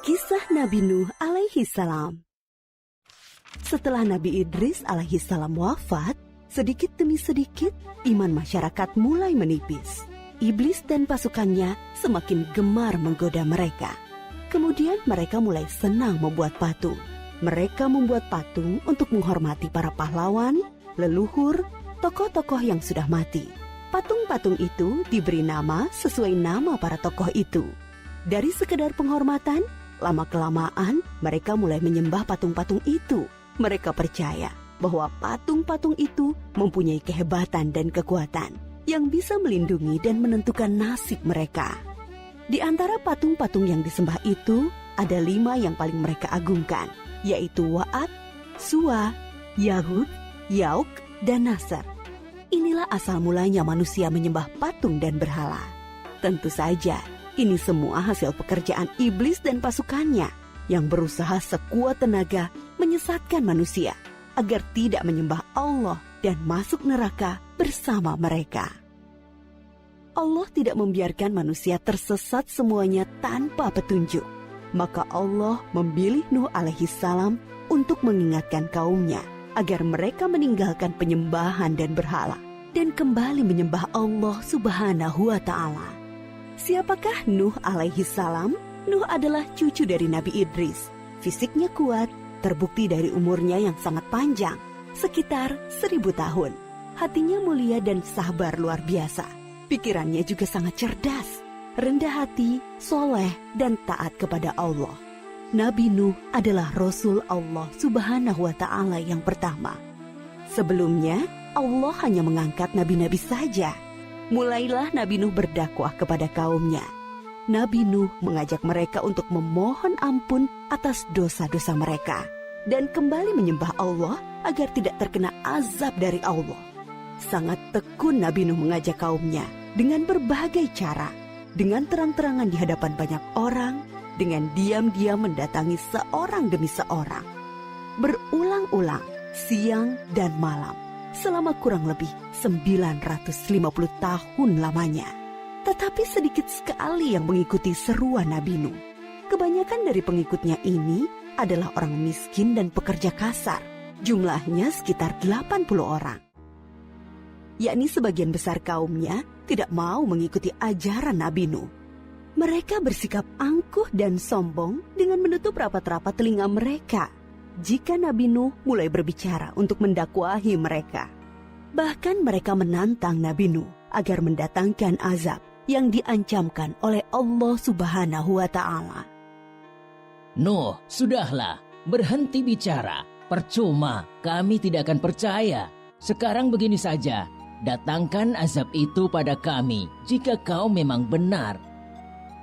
Kisah Nabi Nuh alaihi salam. Setelah Nabi Idris alaihi salam wafat, sedikit demi sedikit iman masyarakat mulai menipis. Iblis dan pasukannya semakin gemar menggoda mereka. Kemudian mereka mulai senang membuat patung. Mereka membuat patung untuk menghormati para pahlawan, leluhur, tokoh-tokoh yang sudah mati. Patung-patung itu diberi nama sesuai nama para tokoh itu. Dari sekedar penghormatan, lama-kelamaan mereka mulai menyembah patung-patung itu. Mereka percaya bahwa patung-patung itu mempunyai kehebatan dan kekuatan yang bisa melindungi dan menentukan nasib mereka. Di antara patung-patung yang disembah itu, ada 5 yang paling mereka agungkan, yaitu Wa'ad, Suwa, Yahud, Yauk, dan Nasr. Inilah asal mulanya manusia menyembah patung dan berhala. Tentu saja, ini semua hasil pekerjaan iblis dan pasukannya yang berusaha sekuat tenaga menyesatkan manusia agar tidak menyembah Allah dan masuk neraka bersama mereka. Allah tidak membiarkan manusia tersesat semuanya tanpa petunjuk. Maka Allah memilih Nuh alaihi salam untuk mengingatkan kaumnya agar mereka meninggalkan penyembahan dan berhala dan kembali menyembah Allah Subhanahu wa Ta'ala. Siapakah Nuh alaihi salam? Nuh adalah cucu dari Nabi Idris. Fisiknya kuat, terbukti dari umurnya yang sangat panjang, sekitar 1000 tahun. Hatinya mulia dan sabar luar biasa. Pikirannya juga sangat cerdas, rendah hati, soleh, dan taat kepada Allah. Nabi Nuh adalah Rasul Allah Subhanahu wa Ta'ala yang pertama. Sebelumnya, Allah hanya mengangkat nabi-nabi saja. Mulailah Nabi Nuh berdakwah kepada kaumnya. Nabi Nuh mengajak mereka untuk memohon ampun atas dosa-dosa mereka dan kembali menyembah Allah agar tidak terkena azab dari Allah. Sangat tekun Nabi Nuh mengajak kaumnya dengan berbagai cara, dengan terang-terangan di hadapan banyak orang, dengan diam-diam mendatangi seorang demi seorang. Berulang-ulang, siang dan malam, selama kurang lebih 950 tahun lamanya. Tetapi sedikit sekali yang mengikuti seruan Nabi Nuh. Kebanyakan dari pengikutnya ini adalah orang miskin dan pekerja kasar. Jumlahnya sekitar 80 orang. Yakni sebagian besar kaumnya tidak mau mengikuti ajaran Nabi Nuh. Mereka bersikap angkuh dan sombong dengan menutup rapat-rapat telinga mereka jika Nabi Nuh mulai berbicara untuk mendakwahi mereka. Bahkan mereka menantang Nabi Nuh agar mendatangkan azab yang diancamkan oleh Allah Subhanahu wa Ta'ala. Nuh, sudahlah, berhenti bicara. Percuma, kami tidak akan percaya. Sekarang begini saja, datangkan azab itu pada kami jika kau memang benar.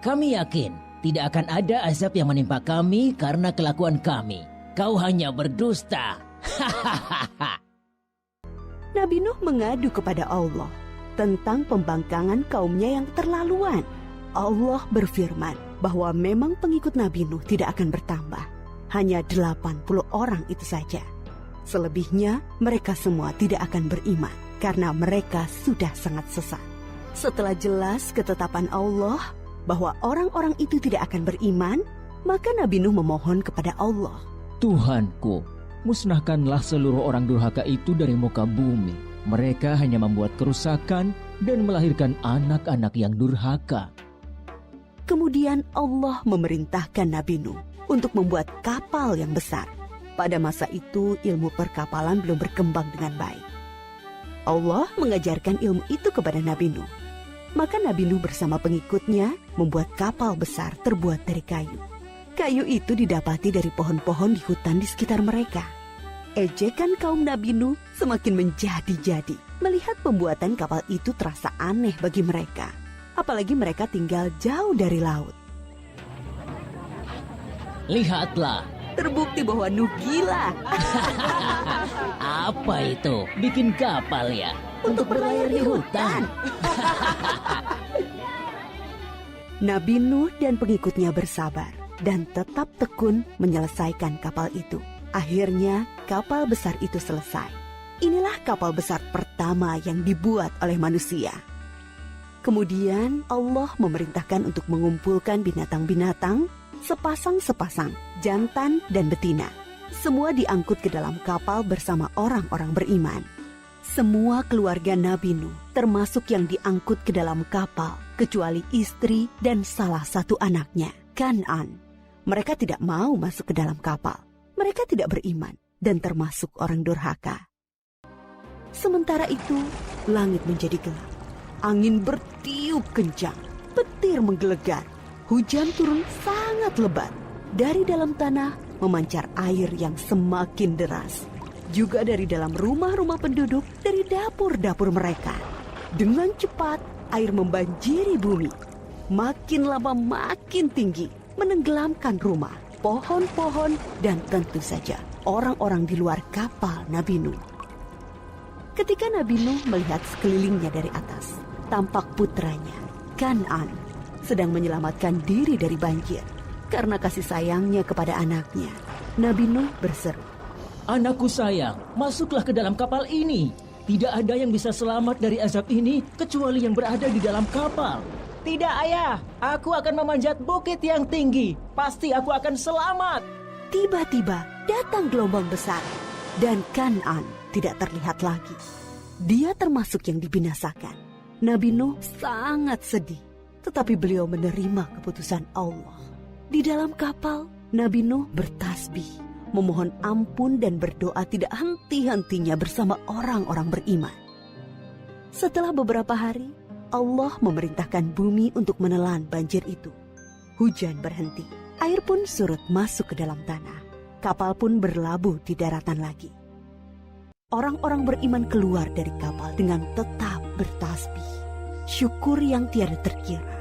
Kami yakin tidak akan ada azab yang menimpa kami karena kelakuan kami. Kau hanya berdusta. Nabi Nuh mengadu kepada Allah tentang pembangkangan kaumnya yang terlaluan. Allah berfirman bahwa memang pengikut Nabi Nuh tidak akan bertambah. Hanya 80 orang itu saja. Selebihnya mereka semua tidak akan beriman karena mereka sudah sangat sesat. Setelah jelas ketetapan Allah bahwa orang-orang itu tidak akan beriman, maka Nabi Nuh memohon kepada Allah. Tuhanku, musnahkanlah seluruh orang durhaka itu dari muka bumi. Mereka hanya membuat kerusakan dan melahirkan anak-anak yang durhaka. Kemudian Allah memerintahkan Nabi Nuh untuk membuat kapal yang besar. Pada masa itu ilmu perkapalan belum berkembang dengan baik. Allah mengajarkan ilmu itu kepada Nabi Nuh. Maka Nabi Nuh bersama pengikutnya membuat kapal besar terbuat dari kayu. Kayu itu didapati dari pohon-pohon di hutan di sekitar mereka. Ejekan kaum Nabi Nuh semakin menjadi-jadi. Melihat pembuatan kapal itu terasa aneh bagi mereka. Apalagi mereka tinggal jauh dari laut. Lihatlah, Terbukti bahwa Nuh gila. apa itu? Bikin kapal ya? Untuk berlayar di hutan. Nabi Nuh dan pengikutnya bersabar dan tetap tekun menyelesaikan kapal itu. Akhirnya kapal besar itu selesai. Inilah kapal besar pertama yang dibuat oleh manusia. Kemudian Allah memerintahkan untuk mengumpulkan binatang-binatang sepasang-sepasang, jantan dan betina. Semua diangkut ke dalam kapal bersama orang-orang beriman. Semua keluarga Nabi Nuh, termasuk yang diangkut ke dalam kapal, kecuali istri dan salah satu anaknya, Kan'an. Mereka tidak mau masuk ke dalam kapal. Mereka tidak beriman dan termasuk orang durhaka. Sementara itu, langit menjadi gelap. Angin bertiup kencang, petir menggelegar, hujan turun sangat lebat. Dari dalam tanah memancar air yang semakin deras. Juga dari dalam rumah-rumah penduduk, dari dapur-dapur mereka. Dengan cepat, air membanjiri bumi. Makin lama makin tinggi, menenggelamkan rumah, pohon-pohon, dan tentu saja orang-orang di luar kapal Nabi Nuh. Ketika Nabi Nuh melihat sekelilingnya dari atas, tampak putranya, Kan'an, sedang menyelamatkan diri dari banjir. Karena kasih sayangnya kepada anaknya, Nabi Nuh berseru, Anakku sayang, masuklah ke dalam kapal ini. Tidak ada yang bisa selamat dari azab ini kecuali yang berada di dalam kapal. Tidak ayah, aku akan memanjat bukit yang tinggi. Pasti aku akan selamat. Tiba-tiba datang gelombang besar dan Kan'an tidak terlihat lagi. Dia termasuk yang dibinasakan. Nabi Nuh sangat sedih, tetapi beliau menerima keputusan Allah. Di dalam kapal, Nabi Nuh bertasbih, memohon ampun dan berdoa tidak henti-hentinya bersama orang-orang beriman. Setelah beberapa hari, Allah memerintahkan bumi untuk menelan banjir itu. Hujan berhenti, air pun surut masuk ke dalam tanah. Kapal pun berlabuh di daratan lagi. Orang-orang beriman keluar dari kapal dengan tetap bertasbih. Syukur yang tiada terkira.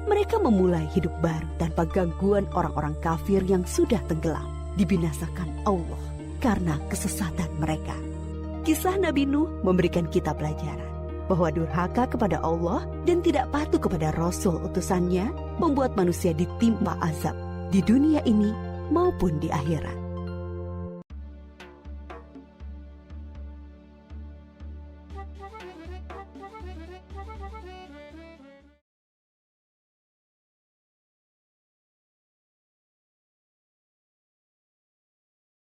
Mereka memulai hidup baru tanpa gangguan orang-orang kafir yang sudah tenggelam, dibinasakan Allah karena kesesatan mereka. Kisah Nabi Nuh memberikan kita pelajaran bahwa durhaka kepada Allah dan tidak patuh kepada Rasul utusannya membuat manusia ditimpa azab di dunia ini maupun di akhirat.